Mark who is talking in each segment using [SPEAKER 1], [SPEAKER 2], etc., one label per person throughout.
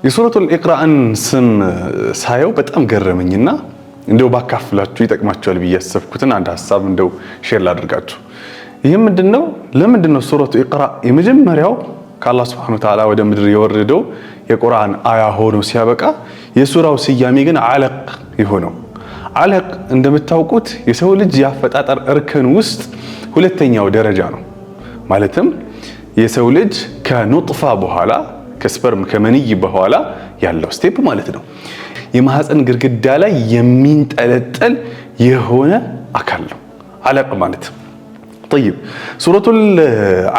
[SPEAKER 1] የሱረቱል ኢቅራእን ስም ሳየው በጣም ገረመኝና እንደው ባካፍላችሁ ይጠቅማችኋል ብዬ ያሰብኩትን አንድ ሐሳብ እንደው ሼር ላድርጋችሁ። ይሄም ምንድነው ለምንድነው ሱረቱ ኢቅራእ የመጀመሪያው ከአላህ Subhanahu Wa Ta'ala ወደ ምድር የወረደው የቁርአን አያ ሆኖ ሲያበቃ የሱራው ስያሜ ግን አለቅ ይሆነው? አለቅ እንደምታውቁት የሰው ልጅ ያፈጣጠር እርከን ውስጥ ሁለተኛው ደረጃ ነው። ማለትም የሰው ልጅ ከኑጥፋ በኋላ ከስፐርም ከመንይ በኋላ ያለው ስቴፕ ማለት ነው። የማህፀን ግድግዳ ላይ የሚንጠለጠል የሆነ አካል ነው አለቅ ማለት። طيب ሱረቱል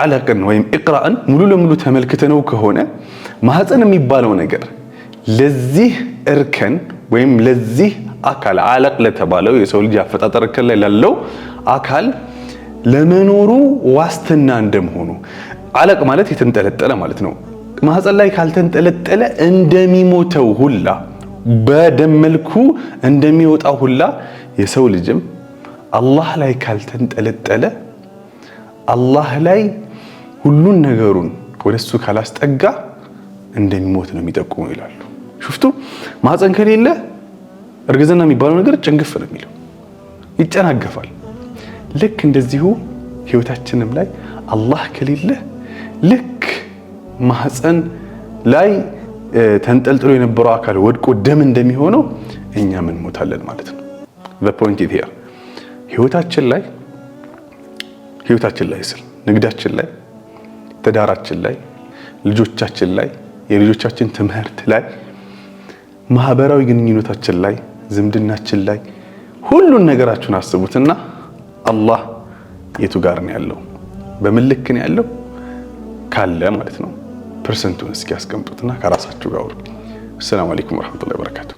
[SPEAKER 1] አለቅን ወይም ኢቅራእን ሙሉ ለሙሉ ተመልክተነው ከሆነ ማህፀን የሚባለው ነገር ለዚህ እርከን ወይም ለዚህ አካል አለቅ ለተባለው የሰው ልጅ አፈጣጠር እርከን ላይ ላለው አካል ለመኖሩ ዋስትና እንደመሆኑ አለቅ ማለት የተንጠለጠለ ማለት ነው። ማህፀን ላይ ካልተንጠለጠለ እንደሚሞተው ሁላ በደም መልኩ እንደሚወጣው ሁላ የሰው ልጅም አላህ ላይ ካልተንጠለጠለ አላህ ላይ ሁሉን ነገሩን ወደሱ ካላስጠጋ እንደሚሞት ነው የሚጠቁመው ይላሉ። ሽፍቱ ማህፀን ከሌለ እርግዝና የሚባለው ነገር ጭንግፍ ነው የሚለው፣ ይጨናገፋል። ልክ እንደዚሁ ህይወታችንም ላይ አላህ ከሌለ ልክ ማህፀን ላይ ተንጠልጥሎ የነበረው አካል ወድቆ ደም እንደሚሆነው እኛም እንሞታለን ማለት ነው። the point is here ህይወታችን ላይ ስል ንግዳችን ላይ፣ ትዳራችን ላይ፣ ልጆቻችን ላይ፣ የልጆቻችን ትምህርት ላይ፣ ማህበራዊ ግንኙነታችን ላይ፣ ዝምድናችን ላይ ሁሉን ነገራችሁን አስቡትና አላህ የቱ ጋር ነው ያለው? በምን ልክ ነው ያለው ካለ ማለት ነው ፐርሰንቱን እስኪ ያስቀምጡትና ከራሳችሁ ጋር አውሩ። ሰላም አለይኩም ወራህመቱላሂ ወበረካቱ።